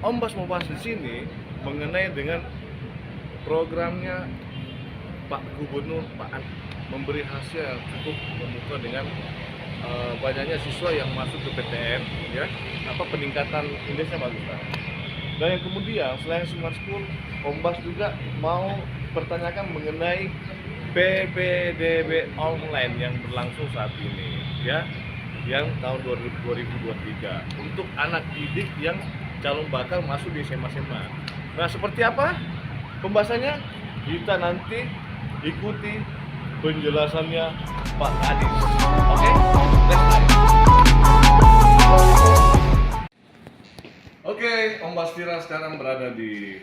Om Bas mau bahas di sini mengenai dengan programnya Pak Gubernur Pak memberi hasil yang cukup memukau dengan banyaknya siswa yang masuk ke PTN, ya, peningkatan indeksnya bagus lah. Dan yang kemudian selain Smart School, Om Bas juga mau pertanyakan mengenai PPDB online yang berlangsung saat ini, ya, yang tahun 2023 untuk anak didik yang calon bakal masuk di SMA-SMA. Nah, seperti apa pembahasannya? Kita nanti ikuti penjelasannya Pak Kadis. Oke? Oke, Om Bastira sekarang berada di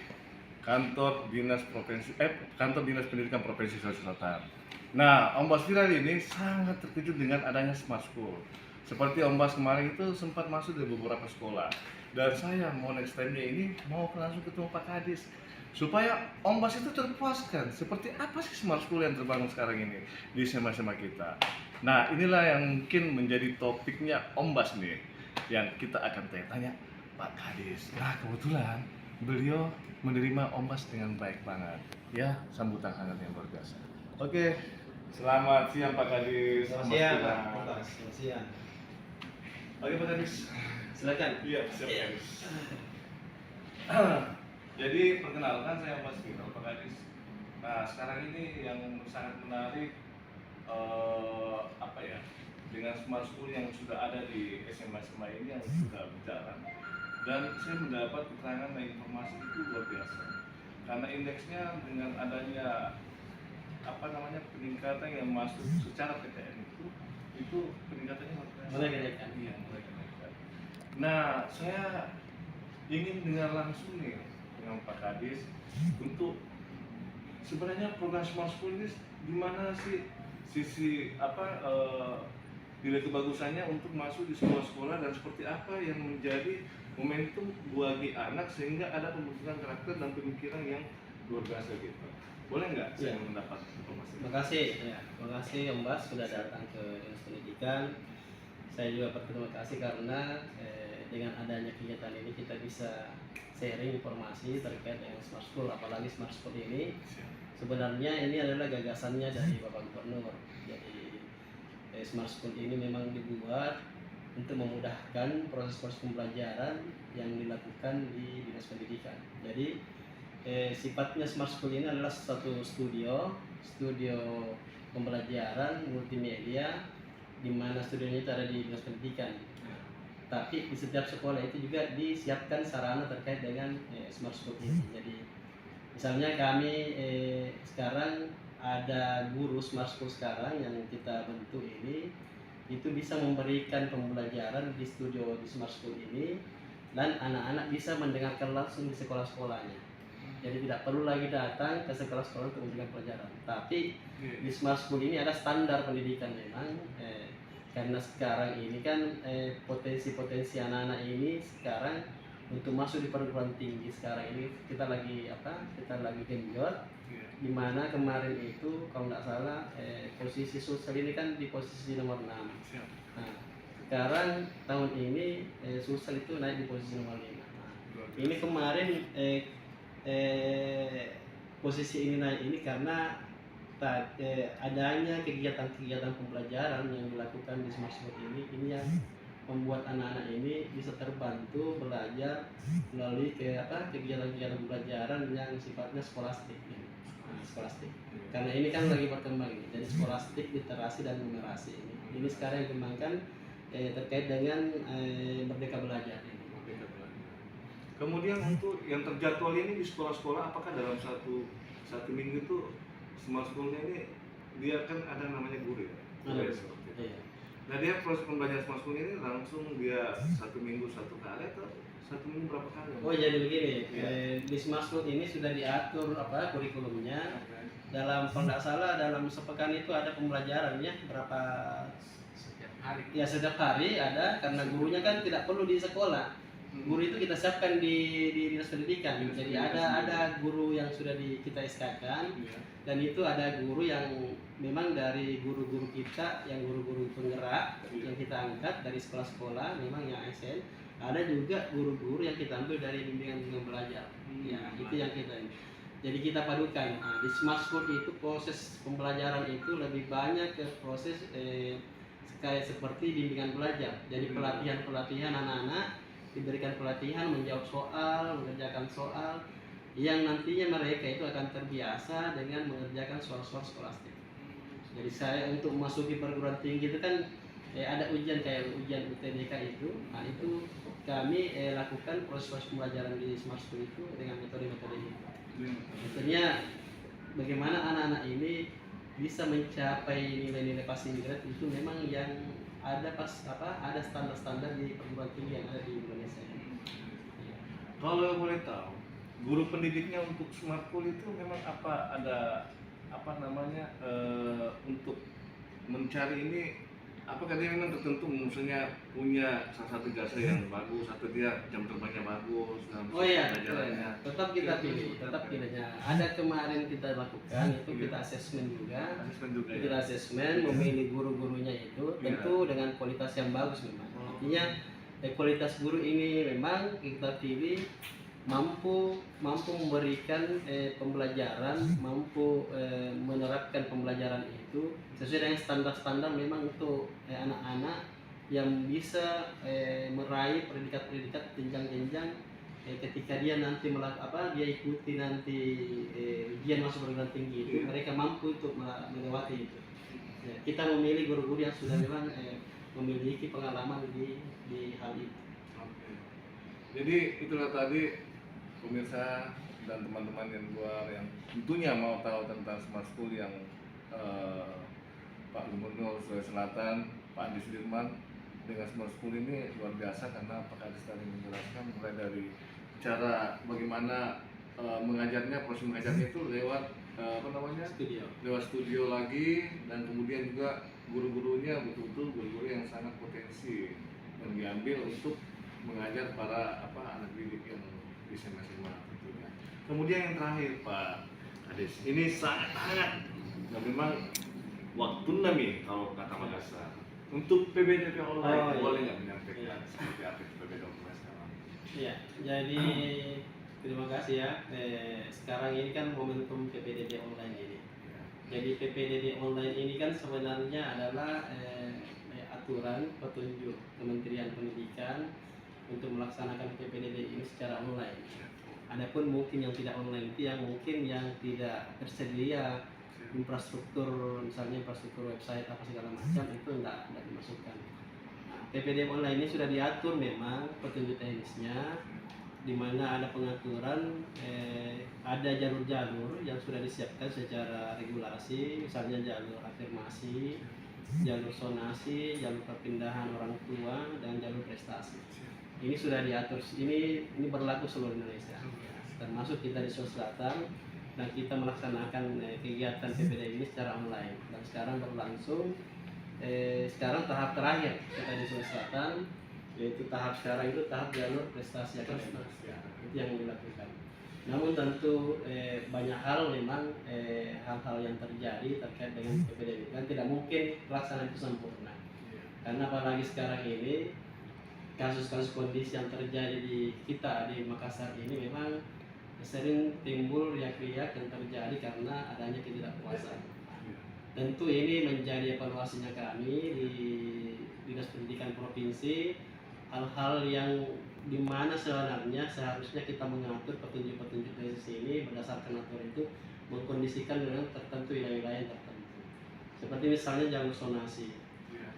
kantor dinas pendidikan provinsi Sulawesi Selatan. Nah, Om Bastira ini sangat terkejut dengan adanya Smart School. Seperti Om Bas kemarin itu sempat masuk di beberapa sekolah. Dan saya mau next time-nya ini mau langsung ketemu Pak Kadis supaya Om Bas itu terpuaskan seperti apa sih Smart School yang terbangun sekarang ini di SMA-SMA kita. Nah, inilah yang mungkin menjadi topiknya Om Bas nih yang kita akan tanya Pak Kadis. Nah, kebetulan beliau menerima Om Bas dengan baik banget. Ya, sambutan hangat yang luar biasa. Oke, selamat siang Pak Kadis. Selamat siang Pak. Selamat siang. Oke Pak Kadis. Silakan. Iya, siap Pak Kadis. Jadi perkenalkan saya Mas Vito Pak Kadis. Nah, sekarang ini yang sangat menarik dengan Smart School yang sudah ada di SMA-SMA ini yang sudah berjalan. Dan saya mendapat keterangan dan informasi itu luar biasa. Karena indeksnya dengan adanya peningkatan yang masuk secara PTN itu peningkatannya mulai kenaikan. Iya, mulai kenaikan. Nah, saya ingin dengar langsung nih dengan Pak Kadis untuk sebenarnya program Smart School ini gimana sih sisi nilai kebagusannya untuk masuk di sekolah-sekolah dan seperti apa yang menjadi momentum bagi anak sehingga ada pembentukan karakter dan pemikiran yang luar biasa gitu. Boleh nggak saya mendapat informasi? Terima kasih, terima kasih Om Bas sudah datang ke Dinas Pendidikan. Saya juga berterima kasih karena dengan adanya kegiatan ini kita bisa sharing informasi terkait dengan Smart School, apalagi Smart School ini sebenarnya ini adalah gagasannya dari Bapak Gubernur. Jadi Smart School ini memang dibuat untuk memudahkan proses pembelajaran yang dilakukan di Dinas Pendidikan. Jadi sifatnya Smart School ini adalah satu studio pembelajaran multimedia di mana studionya itu ada di Dinas Pendidikan. Tapi di setiap sekolah itu juga disiapkan sarana terkait dengan Smart School ini. Jadi misalnya kami sekarang ada guru Smart School sekarang yang kita bentuk ini itu bisa memberikan pembelajaran di studio di Smart School ini dan anak-anak bisa mendengarkan langsung di sekolah-sekolahnya. Jadi tidak perlu lagi datang ke sekolah-sekolah untuk memberikan pelajaran. Tapi di Smart School ini ada standar pendidikan memang karena sekarang ini kan potensi-potensi anak-anak ini sekarang untuk masuk di perguruan tinggi sekarang ini kita lagi genjot, di mana kemarin itu kalau tidak salah posisi Sulsel ini kan di posisi nomor 6. Nah, sekarang tahun ini Sulsel itu naik di posisi nomor 5. Nah, ini kemarin posisi ini naik ini karena adanya kegiatan-kegiatan pembelajaran yang dilakukan di Smart School ini yang membuat anak-anak ini bisa terbantu belajar melalui kegiatan-kegiatan pembelajaran yang sifatnya skolastik. Skolastik. Karena ini kan lagi berkembang ini, jadi skolastik, literasi dan numerasi ini sekarang yang dikembangkan terkait dengan Merdeka Belajar ini. Kemudian untuk yang terjadwal ini di sekolah-sekolah, apakah dalam satu minggu itu Smart School-nya ini dia kan ada namanya guru ya? Seperti itu. Iya. Nah, dia proses pembelajaran Smart School ini langsung dia 1 minggu 1 kali atau 1 minggu berapa kali? Oh, jadi begini, di Smart School ini sudah diatur kurikulumnya. Dalam kalau tidak salah dalam sepekan itu ada pembelajarannya berapa setiap hari. Ya, setiap hari ada karena gurunya kan tidak perlu di sekolah. Guru itu kita siapkan di Dinas Pendidikan. Jadi ada guru yang sudah kita SK-kan dan itu ada guru yang memang dari guru-guru kita yang guru-guru penggerak yang kita angkat dari sekolah-sekolah memang yang ASN. ada juga guru-guru yang kita ambil dari bimbingan belajar. Ya, itu yang kita ini. Jadi kita padukan. Nah, di Smart School itu proses pembelajaran itu lebih banyak ke proses kayak seperti bimbingan belajar. Jadi pelatihan anak-anak diberikan pelatihan menjawab soal, mengerjakan soal yang nantinya mereka itu akan terbiasa dengan mengerjakan soal-soal skolastik. Jadi saya untuk memasuki perguruan tinggi itu kan ada ujian kayak ujian UTBK itu. Nah, itu kami lakukan proses pembelajaran di Smart School itu dengan metode-metode itu. Tentunya bagaimana anak-anak ini bisa mencapai nilai-nilai passing grade itu memang yang ada ada standar-standar di perguruan tinggi yang ada di Indonesia. Kalau boleh tahu, guru pendidiknya untuk Smart School itu memang ada untuk mencari ini, apakah dia memang tertentu, maksudnya punya salah satu jasa yang bagus atau dia jam terbangnya bagus dalam pelajarannya? Tetap kita pilihnya. Ada kemarin kita lakukan itu kita asesmen juga. Kita asesmen memilih guru-gurunya itu tentu dengan kualitas yang bagus memang. Artinya kualitas guru ini memang kita pilih mampu memberikan pembelajaran, mampu menerapkan pembelajaran itu sesuai dengan standar-standar memang untuk anak-anak yang bisa meraih predikat-predikat jenjang-jenjang ketika dia nanti dia ikuti nanti ujian masuk perguruan tinggi itu mereka mampu untuk melewati itu. Ya, kita memilih guru-guru yang sudah memang memiliki pengalaman di hal itu. Jadi itulah tadi pemirsa dan teman-teman yang luar yang tentunya mau tahu tentang Smart School yang Pak Gubernur Sulawesi Selatan, Pak Andi Sudirman dengan Smart School ini luar biasa karena Pak Andi tadi menjelaskan mulai dari cara bagaimana mengajarnya, proses mengajarnya itu lewat lewat studio lagi, dan kemudian juga guru-gurunya betul-betul guru-guru yang sangat potensi yang diambil untuk mengajar para anak didik yang di SMA tentunya. Kemudian yang terakhir Pak Kades, ini sangat dan memang waktu nami kalau kata Makassar untuk PBDB online boleh nggak menyampaikan seperti apa itu PBDB online sekarang? Iya, jadi terima kasih ya. Sekarang ini kan momentum PPDB online ini. Jadi PPDB online ini kan sebenarnya adalah aturan petunjuk Kementerian Pendidikan untuk melaksanakan PPDB ini secara online. Adapun mungkin yang tidak online itu yang mungkin yang tidak tersedia infrastruktur, misalnya infrastruktur website apa segala macam itu tidak dimasukkan. Nah, PPDB online ini sudah diatur memang petunjuk teknisnya, di mana ada pengaturan, ada jalur-jalur yang sudah disiapkan secara regulasi, misalnya jalur afirmasi, jalur sonasi, jalur perpindahan orang tua, dan jalur prestasi. Ini sudah diatur, ini berlaku seluruh Indonesia, termasuk kita di Sulawesi Selatan, dan kita melaksanakan kegiatan PPDB ini secara online. Dan sekarang berlangsung, sekarang tahap terakhir kita di Sulawesi Selatan, yaitu tahap sekarang itu tahap jalur prestasi akademik, itu yang dilakukan. Namun tentu banyak hal memang hal-hal yang terjadi terkait dengan PPDB, kan tidak mungkin pelaksanaan itu sempurna, karena apalagi sekarang ini kasus-kasus kondisi yang terjadi di kita di Makassar ini memang sering timbul riak-riak yang terjadi karena adanya ketidakpuasan. Tentu ini menjadi evaluasinya kami di Dinas Pendidikan Provinsi, hal-hal yang dimana seharusnya kita mengatur petunjuk-petunjuk dari sini berdasarkan aturan itu mengkondisikan dengan tertentu wilayah-wilayah tertentu. Seperti misalnya jalur sonasi.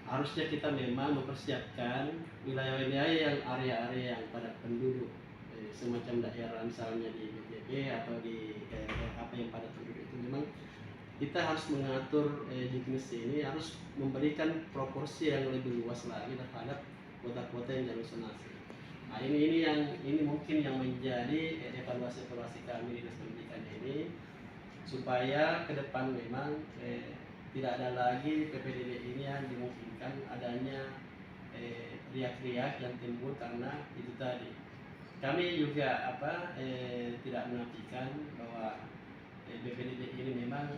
Harusnya kita memang mempersiapkan wilayah-wilayah yang area-area yang padat penduduk, semacam daerah misalnya di BTP atau di daerah apa yang padat penduduk itu memang kita harus mengatur jenis ini harus memberikan proporsi yang lebih luas lagi terhadap kota-kota yang jalur sonasi. Nah ini mungkin yang menjadi evaluasi kami di Dinas Pendidikan ini, supaya ke depan memang tidak ada lagi PPDB ini yang dimungkinkan adanya riak-riak yang timbul karena itu tadi. Kami juga tidak menafikan bahwa PPDB ini memang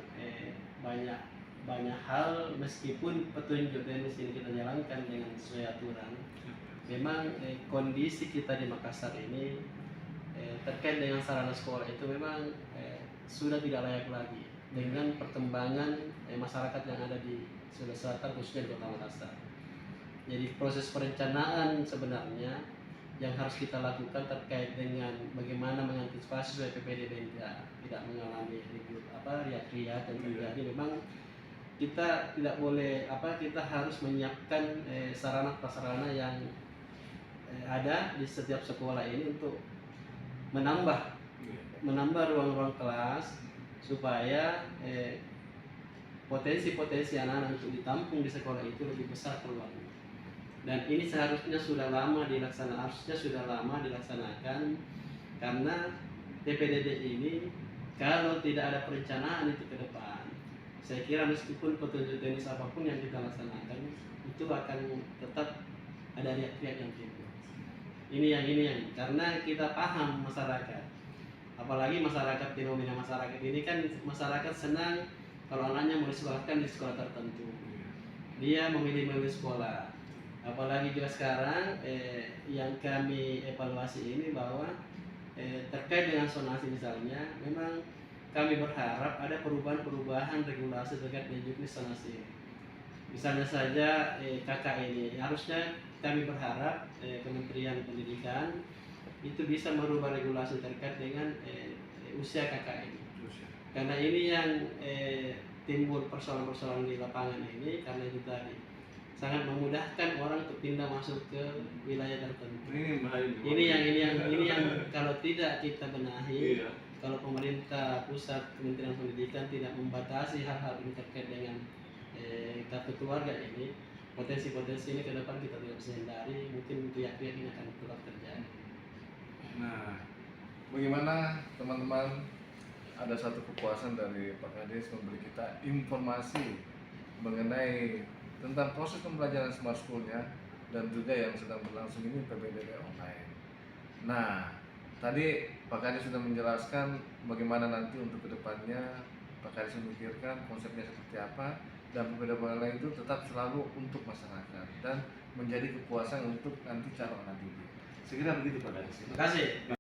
banyak hal, meskipun petunjuk teknis ini kita jalankan dengan sesuai aturan, memang kondisi kita di Makassar ini terkait dengan sarana sekolah itu memang sudah tidak layak lagi dengan perkembangan masyarakat yang ada di Sulawesi Selatan khususnya di Kota Makassar. Jadi proses perencanaan sebenarnya yang harus kita lakukan terkait dengan bagaimana mengantisipasi supaya PPDB tidak mengalami riak-riak yang terjadi. Memang kita tidak boleh kita harus menyiapkan sarana prasarana yang ada di setiap sekolah ini untuk menambah ruang-ruang kelas supaya potensi-potensi anak-anak untuk ditampung di sekolah itu lebih besar peluangnya. Dan ini harusnya sudah lama dilaksanakan karena PPDB ini kalau tidak ada perencanaan itu ke depan, saya kira meskipun petunjuk teknis apapun yang kita laksanakan itu akan tetap ada riak-riak yang timbul. Ini yang karena kita paham masyarakat, apalagi masyarakat, fenomena masyarakat ini kan masyarakat senang kalau anaknya mau disekolahkan di sekolah tertentu, dia memilih sekolah. Apalagi juga sekarang yang kami evaluasi ini bahwa terkait dengan zonasi misalnya, memang kami berharap ada perubahan regulasi terkait dengan jenis zonasi. Misalnya saja KK ini harusnya kami berharap Kementerian Pendidikan itu bisa merubah regulasi terkait dengan usia KK ini. Karena ini yang timbul persoalan-persoalan di lapangan ini karena itu tadi sangat memudahkan orang untuk pindah masuk ke wilayah tertentu. Ini yang kalau tidak kita benahi, kalau pemerintah pusat, Kementerian Pendidikan tidak membatasi hal-hal ini terkait dengan kartu keluarga ini, potensi-potensi ini ke depan kita tidak bisa hindari, mungkin riak-riak ini akan tetap terjadi. Nah, bagaimana teman-teman, ada satu kepuasan dari Pak Kades memberi kita informasi mengenai tentang proses pembelajaran Smart School-nya dan juga yang sedang berlangsung ini PPDB online. Nah, tadi Pak Kades sudah menjelaskan bagaimana nanti untuk kedepannya Pak Kades memikirkan konsepnya seperti apa, dan PPDB online itu tetap selalu untuk masyarakat dan menjadi kepuasan untuk nanti calon anak didik. Segera begitu Pak Kades. Terima kasih.